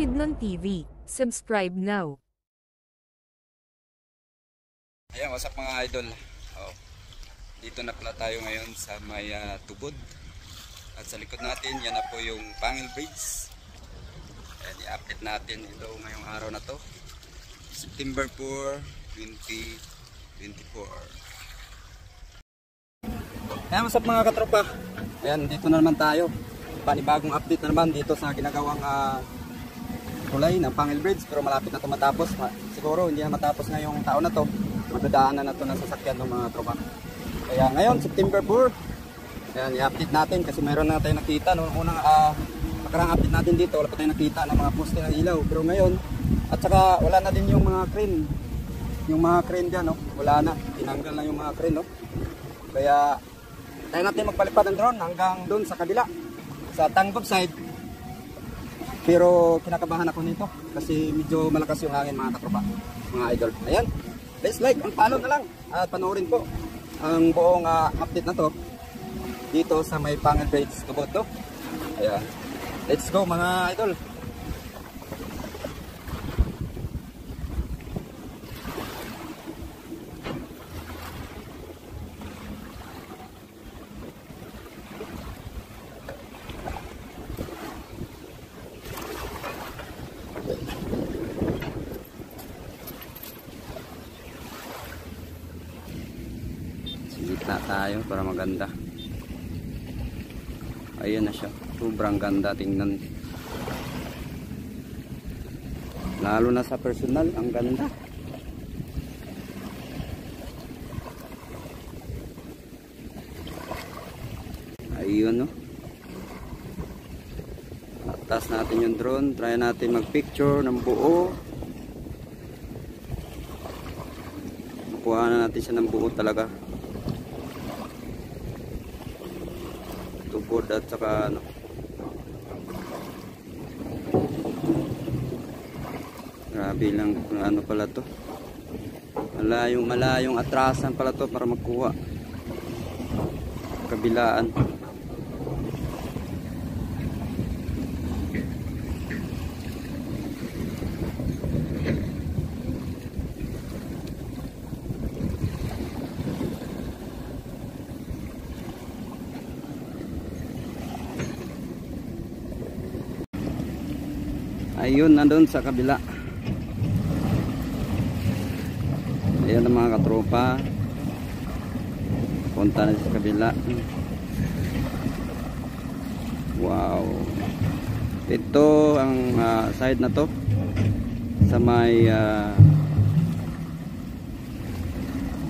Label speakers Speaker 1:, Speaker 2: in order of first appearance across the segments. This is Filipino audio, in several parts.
Speaker 1: Bukidnon TV. Subscribe now.
Speaker 2: Ayan, what's up mga idol? Dito na pala tayo ngayon sa may tubod. At sa likod natin, yan na po yung Pangil Bridge. Ayan, i-update natin ito ngayong araw na to. September 4, 2024. Ayan, what's up mga katropa? Ayan, dito na naman tayo. Panibagong update na naman dito sa ginagawang tulay ng Pangil Bridge. Pero malapit na ito matapos. Siguro hindi na matapos ngayong taon na to. Magdadaanan na ito ng sasakyan ng mga tropa. Kaya ngayon, September 4, ayan, i-update natin kasi mayroon na tayo nakita. Noong unang nakarang update natin dito, wala pa tayo nakita ng mga poste ng ilaw. Pero ngayon, at saka wala na din yung mga crane. Yung mga crane dyan, no? Wala na. Tinanggal na yung mga crane. No? Kaya tayo natin magpalipad ng drone hanggang doon sa kabila. Sa Tanggob side. Pero kinakabahan ako nito kasi medyo malakas yung hangin mga katropa, mga idol. Ayan, please like and follow na lang at panoorin po ang buong update na to dito sa may Pangil Bridge tubod to. Ayan, let's go mga idol. Gitna tayo para maganda. Ayan na siya, sobrang ganda tingnan. Lalo na sa personal, ang ganda. Ayun, no. Atas natin yung drone, try natin mag picture ng buo. Makuha na natin siya ng buo talaga. Tubod at saka ano, grabe lang ano pala to, malayong atrasan pala to para makuha kabilaan. Ayun, nandun sa kabila. Ayan ang mga katropa. Punta na sa kabila. Wow. Ito ang side na to. Sa may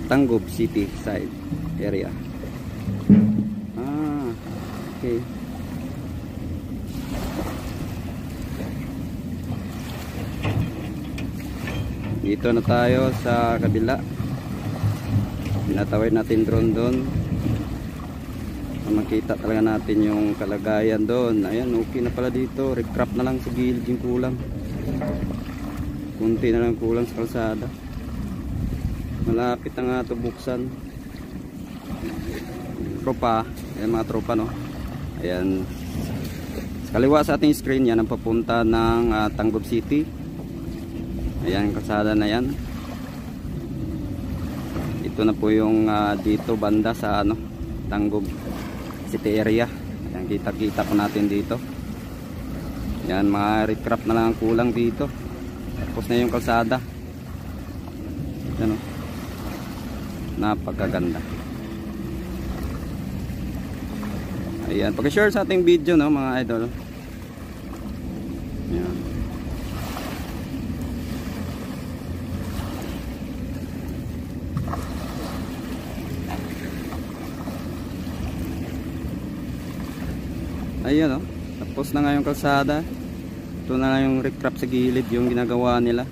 Speaker 2: Tanggob City side area. Okay. Dito na tayo sa kabila. Pinatawid natin drone doon. Makita talaga natin yung kalagayan doon. Ayan, okay na pala dito. Recrap na lang sa gilid yung kulang. Kunti na lang kulang sa kalsada. Malapit na nga ito buksan. Tropa. Ayan mga tropa, no. Ayan. Sa kaliwa sa ating screen, yan ang papunta ng Tanggob City. Ayan, kalsada na yan. Ito na po yung dito banda sa Tanggob City area. Ayan, kita-kita po natin dito. Ayan, mga recrap na lang ang kulang dito. Tapos na yung kalsada. Ayan, napakaganda. Ayan, pag-share sa ating video, no, mga idol. Ayan. Ayun, oh. Tapos na nga yung kalsada. Ito na lang yung recrap sa gilid yung ginagawa nila.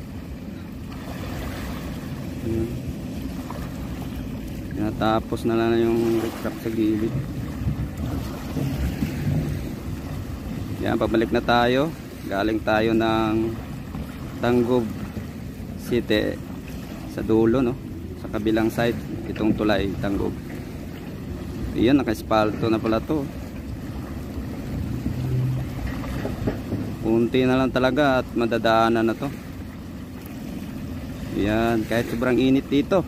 Speaker 2: Tapos na lang yung recrap sa gilid. Yan, pabalik na tayo. Galing tayo ng Tanggob City sa dulo, no? Sa kabilang side, itong tulay Tanggob. Iyan, naka-espalto na pala to. Kunti na lang talaga at madadaanan na to. Yan, kahit sobrang init dito.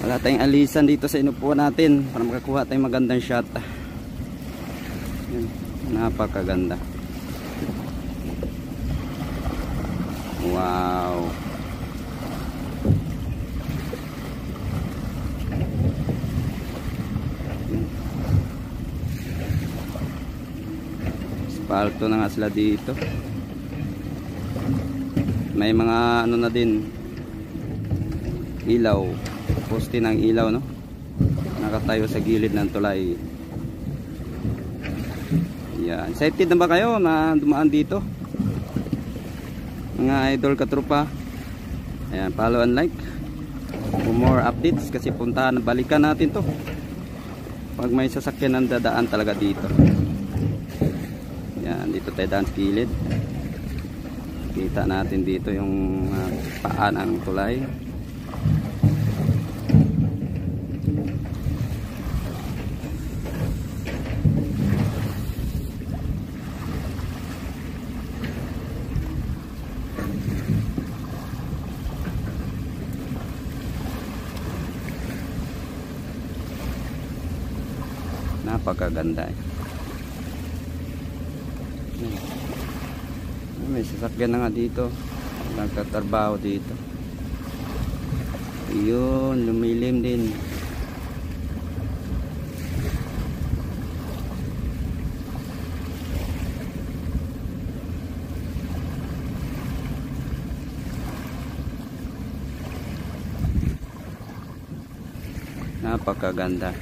Speaker 2: Wala tayong alisan dito sa inupuan natin para makakuha tayong magandang shot. Yan, napakaganda. Wow. Palto na nga sila dito. May mga ano na din, ilaw, poste ng ilaw, no? Nakatayo sa gilid ng tulay. Yan. Excited na ba kayo na dumaan dito? Mga idol katropa. Ayan, follow and like for more updates kasi puntahan, balikan natin to pag may sasakyan ang dadaan talaga dito. Yan, dito tayo daan sa gilid. Kita natin dito yung paan ng tulay. Napakaganda eh. May sasakyan na nga dito, nagtatrabaho dito. Yun, lumilim din. Napakaganda.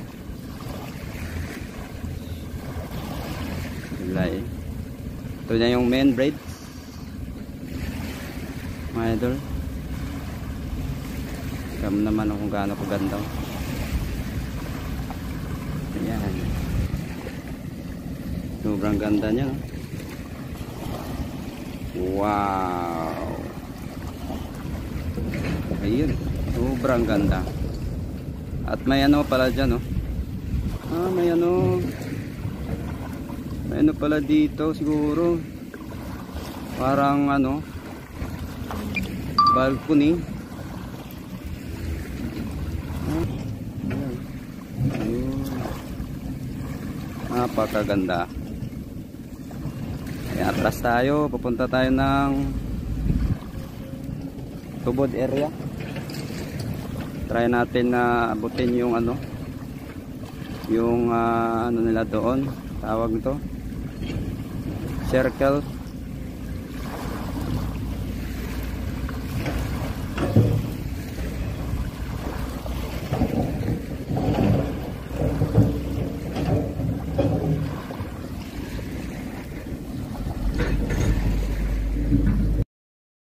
Speaker 2: Tulay. Ito na yung main bridge, mga idol. Kam naman kung gaano kaganda. Ayan, sobrang ganda niya, no? Wow. Ayun, sobrang ganda. At may ano pala dyan, no? May ano pala dito siguro, parang ano, balcony. Napakaganda. Ayan, atras tayo, papunta tayo ng Tubod area. Try natin na abutin yung ano, yung ano nila doon, tawag nito, circle.